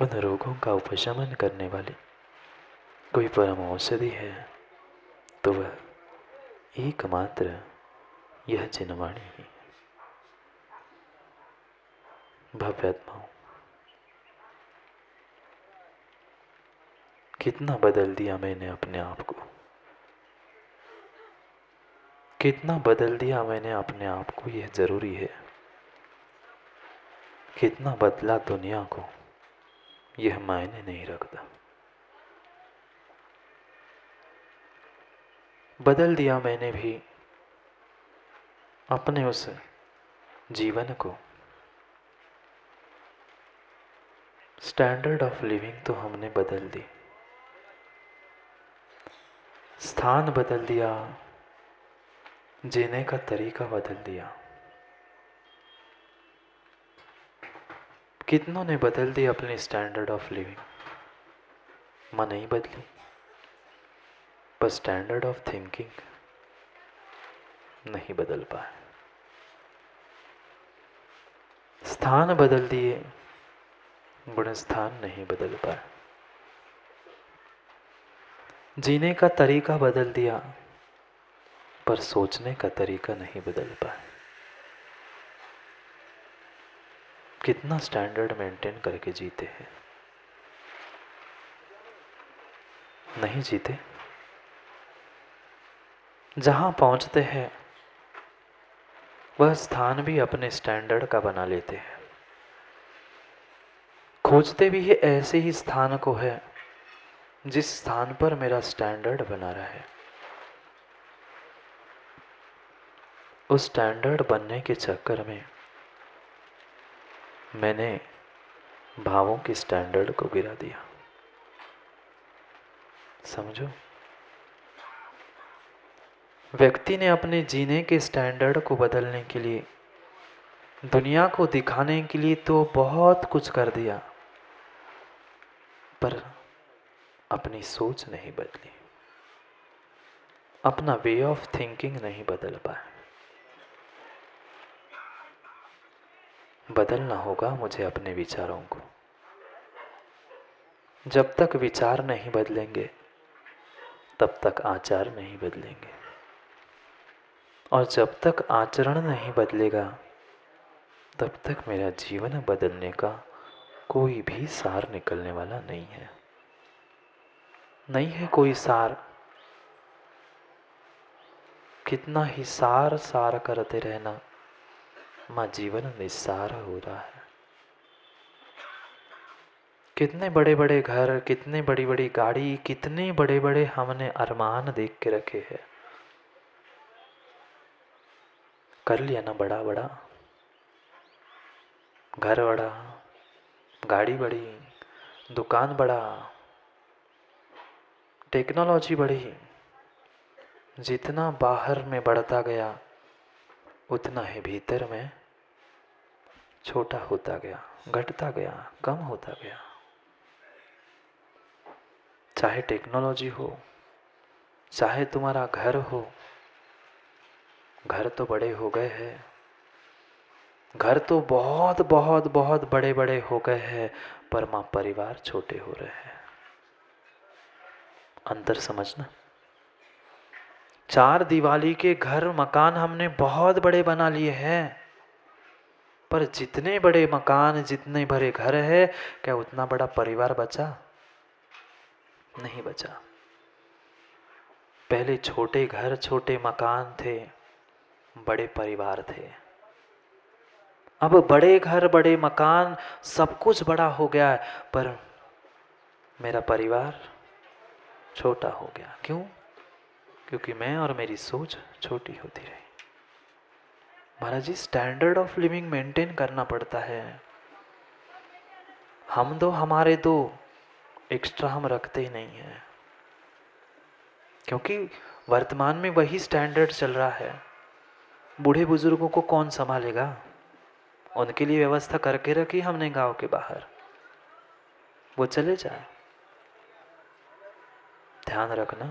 उन रोगों का उपशमन करने वाली कोई परम औषधि है तो वह एकमात्र यह जिनवाणी ही। भव्यात्माओं, कितना बदल दिया मैंने अपने आप को, कितना बदल दिया मैंने अपने आप को, यह जरूरी है। कितना बदला दुनिया को, यह मायने नहीं रखता। बदल दिया मैंने भी अपने उस जीवन को। स्टैंडर्ड ऑफ लिविंग तो हमने बदल दी, स्थान बदल दिया, जीने का तरीका बदल दिया। कितनों ने बदल दी अपनी स्टैंडर्ड ऑफ लिविंग, मां नहीं बदली, पर स्टैंडर्ड ऑफ थिंकिंग नहीं बदल पाए। स्थान बदल दिए, गुण स्थान नहीं बदल पाए। जीने का तरीका बदल दिया, पर सोचने का तरीका नहीं बदल पाए। कितना स्टैंडर्ड मेंटेन करके जीते हैं, नहीं जीते। जहां पहुंचते हैं वह स्थान भी अपने स्टैंडर्ड का बना लेते हैं। खोजते भी है ऐसे ही स्थान को है जिस स्थान पर मेरा स्टैंडर्ड बना रहे। उस स्टैंडर्ड बनने के चक्कर में मैंने भावों के स्टैंडर्ड को गिरा दिया। समझो, व्यक्ति ने अपने जीने के स्टैंडर्ड को बदलने के लिए, दुनिया को दिखाने के लिए तो बहुत कुछ कर दिया, पर अपनी सोच नहीं बदली, अपना वे ऑफ थिंकिंग नहीं बदल पाए। बदलना होगा मुझे अपने विचारों को। जब तक विचार नहीं बदलेंगे तब तक आचार नहीं बदलेंगे, और जब तक आचरण नहीं बदलेगा तब तक मेरा जीवन बदलने का कोई भी सार निकलने वाला नहीं है। नहीं है कोई सार। कितना ही सार सार करते रहना, मां जीवन निस्सार हो रहा है। कितने बड़े बड़े घर, कितने बड़ी बड़ी गाड़ी, कितने बड़े बड़े हमने अरमान देख के रखे हैं। कर लिया ना बड़ा बड़ा, घर बड़ा, गाड़ी बड़ी, दुकान बड़ा, टेक्नोलॉजी बढ़ी। जितना बाहर में बढ़ता गया उतना ही भीतर में छोटा होता गया, घटता गया, कम होता गया। चाहे टेक्नोलॉजी हो, चाहे तुम्हारा घर हो, घर तो बड़े हो गए हैं, घर तो बहुत बहुत बहुत बड़े बड़े हो गए हैं, पर मां परिवार छोटे हो रहे हैं। अंतर समझना। 4 दीवारी के घर मकान हमने बहुत बड़े बना लिए हैं, पर जितने बड़े मकान, जितने बड़े घर है, क्या उतना बड़ा परिवार बचा? नहीं बचा। पहले छोटे घर, छोटे मकान थे, बड़े परिवार थे। अब बड़े घर, बड़े मकान, सब कुछ बड़ा हो गया है, पर मेरा परिवार छोटा हो गया। क्यों? क्योंकि मैं और मेरी सोच छोटी होती रही। महाराज जी, स्टैंडर्ड ऑफ लिविंग मेंटेन करना पड़ता है। हम दो हमारे दो, एक्स्ट्रा हम रखते ही नहीं है, क्योंकि वर्तमान में वही स्टैंडर्ड चल रहा है। बूढ़े बुजुर्गों को कौन संभालेगा? उनके लिए व्यवस्था करके रखी हमने गांव के बाहर, वो चले जाए। ध्यान रखना,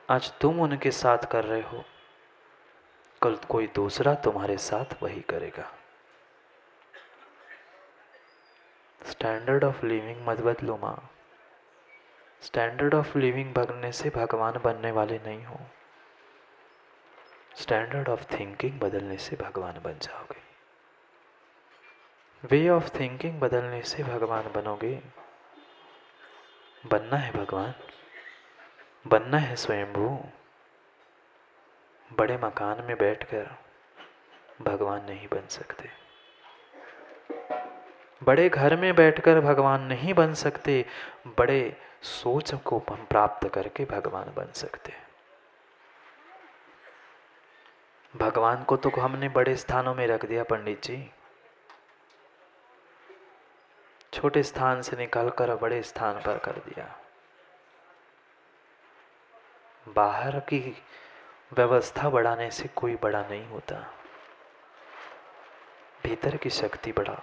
आज तुम उनके साथ कर रहे हो, कल कोई दूसरा तुम्हारे साथ वही करेगा। स्टैंडर्ड ऑफ लिविंग मत बदलो माँ। स्टैंडर्ड ऑफ लिविंग बनने से भगवान बनने वाले नहीं हो। स्टैंडर्ड ऑफ थिंकिंग बदलने से भगवान बन जाओगे। वे ऑफ थिंकिंग बदलने से भगवान बनोगे। बनना है भगवान, बनना है स्वयंभू। बड़े मकान में बैठकर भगवान नहीं बन सकते। बड़े घर में बैठकर भगवान नहीं बन सकते। बड़े सोच को हम प्राप्त करके भगवान बन सकते। भगवान को तो हमने बड़े स्थानों में रख दिया पंडित जी। छोटे स्थान से निकालकर बड़े स्थान पर कर दिया। बाहर की व्यवस्था बढ़ाने से कोई बड़ा नहीं होता। भीतर की शक्ति बढ़ाओ,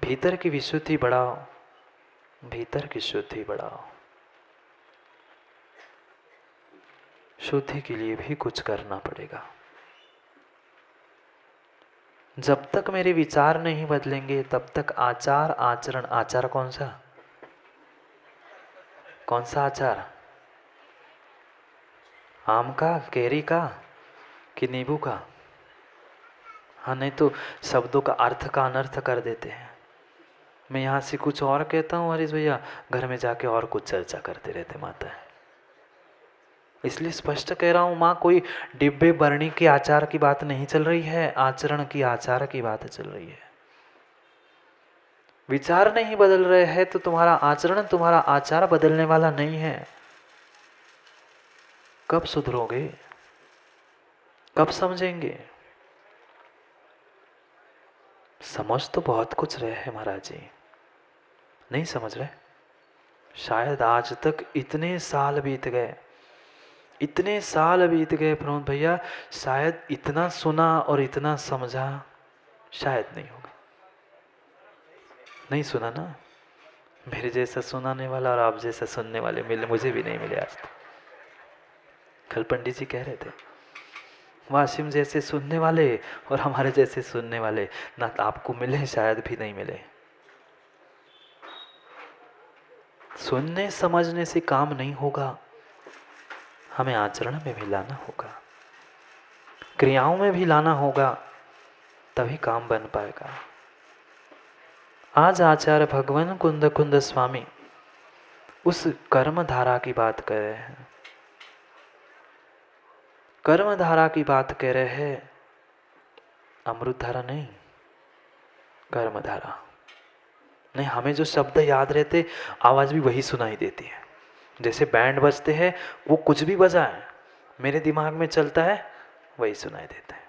भीतर की विशुद्धि बढ़ाओ, भीतर की शुद्धि बढ़ाओ। शुद्धि के लिए भी कुछ करना पड़ेगा। जब तक मेरे विचार नहीं बदलेंगे तब तक आचार आचरण, आचार कौन सा आचार? आम का, केरी का कि नींबू का? हाँ, नहीं तो शब्दों का अर्थ का अनर्थ कर देते हैं। मैं यहाँ से कुछ और कहता हूँ हरीश भैया, घर में जाके और कुछ चर्चा करते रहते माता है। इसलिए स्पष्ट कह रहा हूँ माँ, कोई डिब्बे बरनी के आचार की बात नहीं चल रही है, आचरण की, आचार की बात चल रही है। विचार नहीं बदल रहे हैं तो तुम्हारा आचरण, तुम्हारा आचार बदलने वाला नहीं है। कब सुधरोगे? कब समझेंगे? समझ तो बहुत कुछ रहे हैं महाराज जी, नहीं समझ रहे। शायद आज तक इतने साल बीत गए, इतने साल बीत गए प्रमोद भैया, शायद इतना सुना और इतना समझा शायद नहीं होगा। नहीं सुना ना। मेरे जैसा सुनाने वाला और आप जैसा सुनने वाले मुझे भी नहीं मिले आज तक। कल पंडित जी कह रहे थे, वासिम जैसे सुनने वाले और हमारे जैसे सुनने वाले ना तो आपको मिले, शायद भी नहीं मिले। सुनने समझने से काम नहीं होगा, हमें आचरण में भी लाना होगा, क्रियाओं में भी लाना होगा, तभी काम बन पाएगा। आज आचार्य भगवान कुंद कुंद स्वामी उस कर्म धारा की बात कर रहे हैं। कर्म धारा की बात कह रहे हैं, अमृत धारा नहीं, कर्म धारा नहीं। हमें जो शब्द याद रहते, आवाज भी वही सुनाई देती है। जैसे बैंड बजते हैं, वो कुछ भी बजाए, मेरे दिमाग में चलता है वही सुनाई देता है।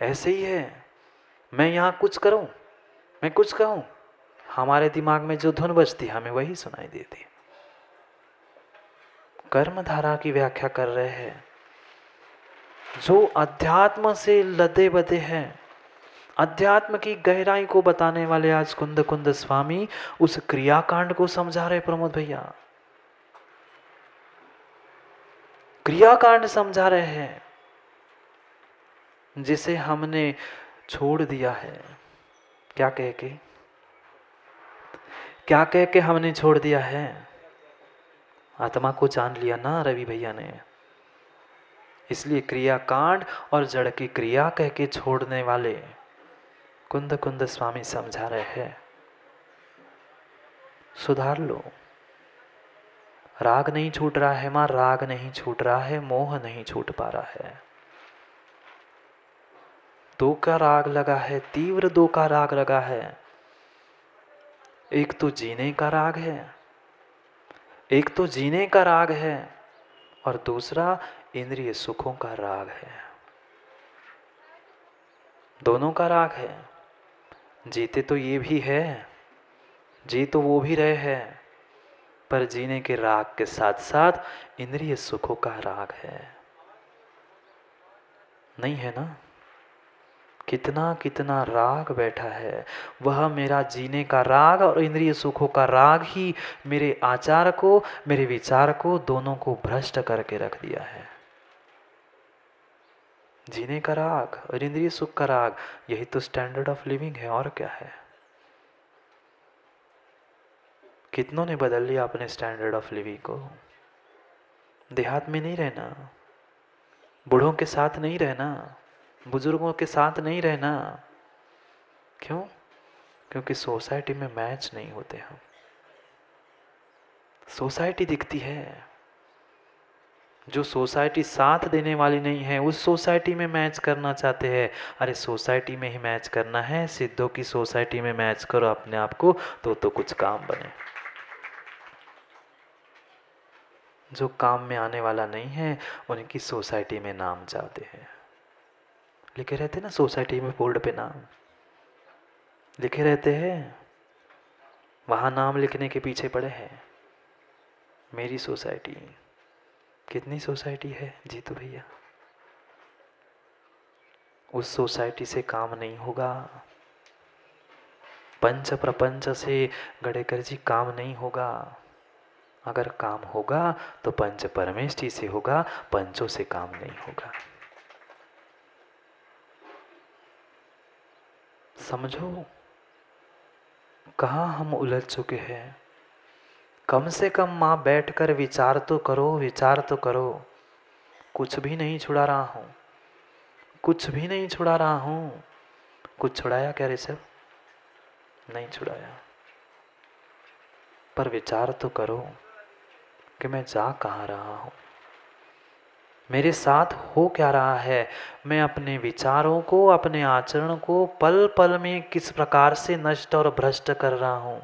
ऐसे ही है, मैं यहाँ कुछ करूँ, मैं कुछ कहूँ, हमारे दिमाग में जो धुन बजती है हमें वही सुनाई देती है। कर्म धारा की व्याख्या कर रहे हैं, जो अध्यात्म से लदे बदे हैं, अध्यात्म की गहराई को बताने वाले आज कुंद कुंद स्वामी उस क्रियाकांड को समझा रहे प्रमोद भैया। क्रियाकांड समझा रहे हैं जिसे हमने छोड़ दिया है। क्या कह के, क्या कह के हमने छोड़ दिया है? आत्मा को जान लिया ना रवि भैया ने। इसलिए क्रियाकांड और जड़ की क्रिया कह के छोड़ने वाले कुंद कुंद स्वामी समझा रहे हैं, सुधार लो। राग नहीं छूट रहा है मां, राग नहीं छूट रहा है, मोह नहीं छूट पा रहा है। दो का राग लगा है, तीव्र दो का राग लगा है। एक तो जीने का राग है, एक तो जीने का राग है, और दूसरा इंद्रिय सुखों का राग है। दोनों का राग है। जीते तो ये भी है, जी तो वो भी रहे हैं, पर जीने के राग के साथ साथ इंद्रिय सुखों का राग है। नहीं है ना? कितना कितना राग बैठा है। वह मेरा जीने का राग और इंद्रिय सुखों का राग ही मेरे आचार को, मेरे विचार को, दोनों को भ्रष्ट करके रख दिया है। जीने का राग और इंद्रिय सुख का राग, यही तो स्टैंडर्ड ऑफ लिविंग है, और क्या है? कितनों ने बदल लिया अपने स्टैंडर्ड ऑफ लिविंग को। देहात में नहीं रहना, बूढ़ों के साथ नहीं रहना, बुजुर्गों के साथ नहीं रहना। क्यों? क्योंकि सोसाइटी में मैच नहीं होते हम। सोसाइटी दिखती है, जो सोसाइटी साथ देने वाली नहीं है उस सोसाइटी में मैच करना चाहते हैं। अरे सोसाइटी में ही मैच करना है, सिद्धों की सोसाइटी में मैच करो अपने आप को, तो कुछ काम बने। जो काम में आने वाला नहीं है उनकी सोसाइटी में नाम चाहते हैं। लिखे रहते ना सोसाइटी में, बोर्ड पे नाम लिखे रहते हैं, वहाँ नाम लिखने के पीछे पड़े हैं मेरी सोसाइटी। कितनी सोसाइटी है जीतू भैया? उस सोसाइटी से काम नहीं होगा, पंच प्रपंच से गड़ेकर जी काम नहीं होगा। अगर काम होगा तो पंच परमेष्ठी से होगा, पंचों से काम नहीं होगा। समझो कहाँ हम उलझ चुके हैं। कम से कम माँ बैठकर विचार तो करो, विचार तो करो। कुछ भी नहीं छुड़ा रहा हूँ, कुछ भी नहीं छुड़ा रहा हूँ। कुछ छुड़ाया क्या ऋषभ? नहीं छुड़ाया। पर विचार तो करो कि मैं जा कहाँ रहा हूँ, मेरे साथ हो क्या रहा है। मैं अपने विचारों को, अपने आचरण को पल पल में किस प्रकार से नष्ट और भ्रष्ट कर रहा हूँ।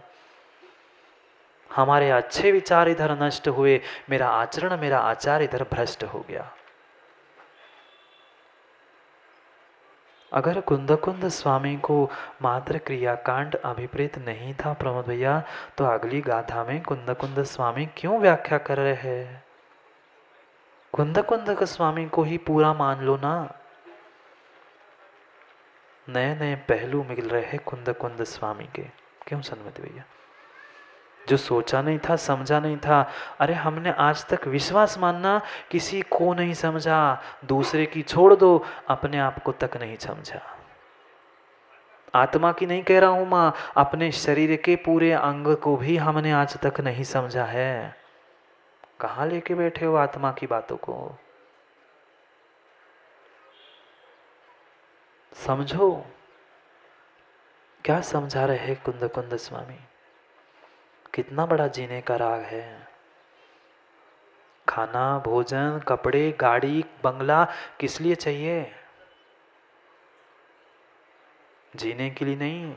हमारे अच्छे विचार इधर नष्ट हुए, मेरा आचरण, मेरा आचार इधर भ्रष्ट हो गया। अगर कुंद स्वामी को मात्र क्रियाकांड अभिप्रेत नहीं था प्रमोद भैया, तो अगली गाथा में कुंद स्वामी क्यों व्याख्या कर रहे हैं? कुंद स्वामी को ही पूरा मान लो ना। नए नए पहलू मिल रहे हैं कुंद स्वामी के। क्यों सन्मति भैया? जो सोचा नहीं था, समझा नहीं था। अरे हमने आज तक विश्वास मानना किसी को नहीं समझा, दूसरे की छोड़ दो, अपने आप को तक नहीं समझा। आत्मा की नहीं कह रहा हूं माँ, अपने शरीर के पूरे अंग को भी हमने आज तक नहीं समझा है। कहाँ लेके बैठे हो आत्मा की बातों को? समझो क्या समझा रहे हैं कुंद स्वामी। कितना बड़ा जीने का राग है। खाना, भोजन, कपड़े, गाड़ी, बंगला किस लिए चाहिए? जीने के लिए नहीं।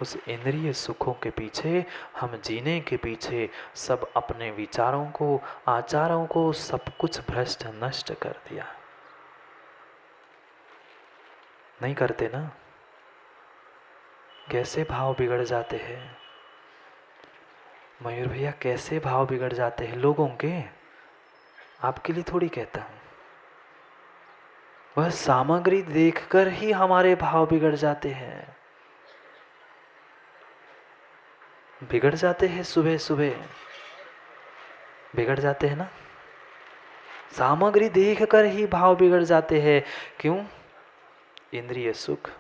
उस इंद्रिय सुखों के पीछे, हम जीने के पीछे सब अपने विचारों को, आचारों को, सब कुछ भ्रष्ट नष्ट कर दिया। नहीं करते ना? कैसे भाव बिगड़ जाते हैं मयूर भैया, कैसे भाव बिगड़ जाते हैं लोगों के। आपके लिए थोड़ी कहता हूं, वह सामग्री देखकर ही हमारे भाव बिगड़ जाते हैं। बिगड़ जाते हैं, सुबह सुबह बिगड़ जाते हैं ना। सामग्री देखकर ही भाव बिगड़ जाते हैं। क्यों? इंद्रिय सुख।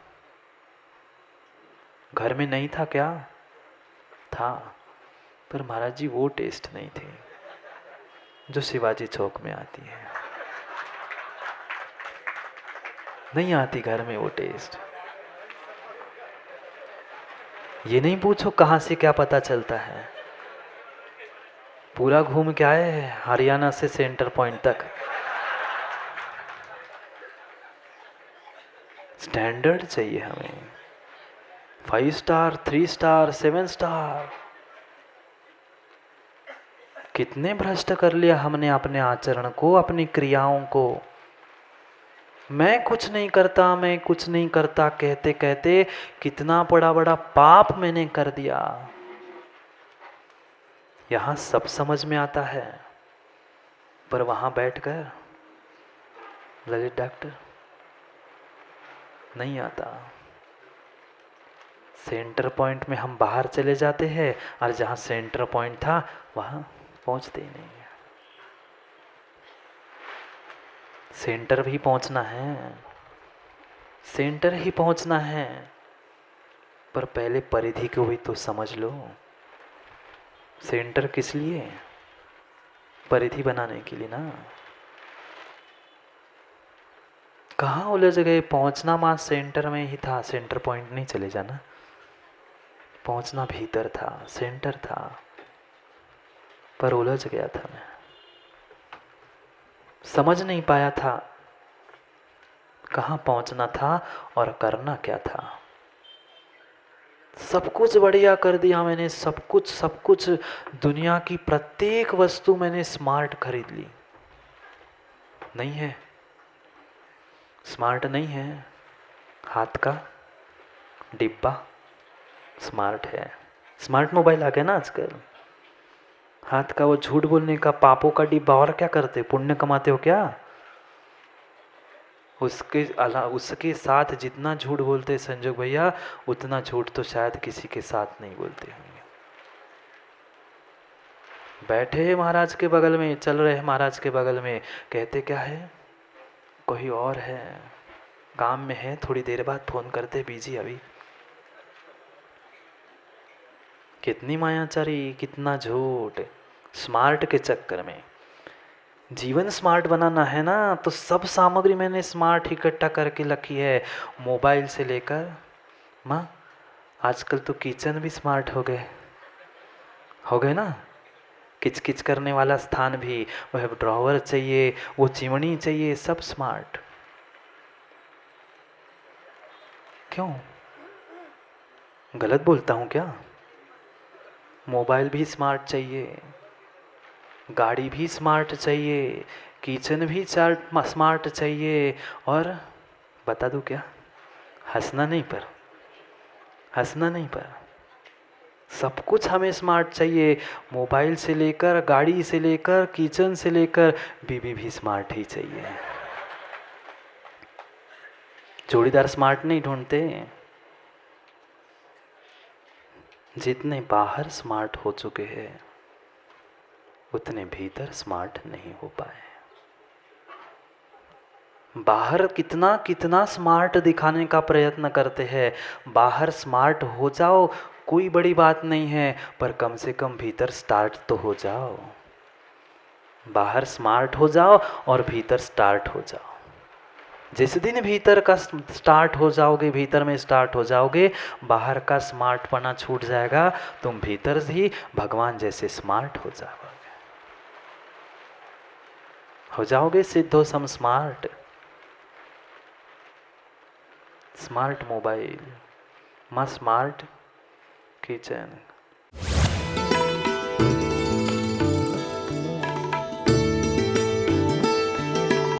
घर में नहीं था क्या? था, पर महाराज जी वो टेस्ट नहीं थी जो शिवाजी चौक में आती है। नहीं आती घर में वो टेस्ट। ये नहीं पूछो कहां से क्या पता चलता है। पूरा घूम के आए हैं हरियाणा से सेंटर पॉइंट तक। स्टैंडर्ड चाहिए हमें, 5 स्टार, 3 स्टार, 7 स्टार। कितने भ्रष्ट कर लिया हमने अपने आचरण को, अपनी क्रियाओं को। मैं कुछ नहीं करता, मैं कुछ नहीं करता कहते कहते कितना बड़ा बड़ा पाप मैंने कर दिया। यहां सब समझ में आता है, पर वहां बैठकर ललित डॉक्टर नहीं आता। सेंटर पॉइंट में हम बाहर चले जाते हैं, और जहां सेंटर पॉइंट था वहां पहुंचते ही नहीं। सेंटर भी पहुंचना है, सेंटर ही पहुंचना है, पर पहले परिधि को भी तो समझ लो। सेंटर किस लिए? परिधि बनाने के लिए ना। कहाँ उलझ गए? पहुंचना माँ सेंटर में ही था, सेंटर पॉइंट नहीं चले जाना। पहुंचना भीतर था, सेंटर था, पर उलझ गया था मैं, समझ नहीं पाया था कहाँ पहुंचना था और करना क्या था। सब कुछ बढ़िया कर दिया मैंने, सब कुछ दुनिया की प्रत्येक वस्तु मैंने स्मार्ट खरीद ली। नहीं है, स्मार्ट नहीं है। हाथ का डिब्बा स्मार्ट है। स्मार्ट मोबाइल आ गया ना आजकल। हाथ का वो झूठ बोलने का पापों का डिब्बा, और क्या करते? पुण्य कमाते हो क्या? उसके साथ जितना झूठ बोलते संजोग भैया, उतना झूठ तो शायद किसी के साथ नहीं बोलते होंगे। बैठे हैं महाराज के बगल में, चल रहे हैं महाराज के बगल में, कहते क्या है? कोई और है, काम में है, थोड़ी देर बाद फोन करते, बिजी अभी। कितनी मायाचारी, कितना झूठ, स्मार्ट के चक्कर में। जीवन स्मार्ट बनाना है ना, तो सब सामग्री मैंने स्मार्ट इकट्ठा करके रखी है, मोबाइल से लेकर माँ, आजकल तो किचन भी स्मार्ट हो गए ना। किच किच करने वाला स्थान भी, वह ड्रॉवर चाहिए, वो चिमनी चाहिए, सब स्मार्ट। क्यों? गलत बोलता हूँ क्या? मोबाइल भी स्मार्ट चाहिए, गाड़ी भी स्मार्ट चाहिए, किचन भी स्मार्ट चाहिए, और बता दूँ क्या? हंसना नहीं पर, हंसना नहीं पर, सब कुछ हमें स्मार्ट चाहिए। मोबाइल से लेकर, गाड़ी से लेकर, किचन से लेकर, बीबी भी स्मार्ट ही चाहिए। जोड़ीदार स्मार्ट नहीं ढूंढते। जितने बाहर स्मार्ट हो चुके हैं, उतने भीतर स्मार्ट नहीं हो पाए। बाहर कितना कितना स्मार्ट दिखाने का प्रयत्न करते हैं। बाहर स्मार्ट हो जाओ, कोई बड़ी बात नहीं है, पर कम से कम भीतर स्टार्ट तो हो जाओ। बाहर स्मार्ट हो जाओ और भीतर स्टार्ट हो जाओ। जिस दिन भीतर का स्टार्ट हो जाओगे, भीतर में स्टार्ट हो जाओगे, बाहर का स्मार्टपना छूट जाएगा, तुम भीतर ही भगवान जैसे स्मार्ट हो जाओगे सिद्धो सम स्मार्ट। स्मार्ट मोबाइल, माँ स्मार्ट किचन,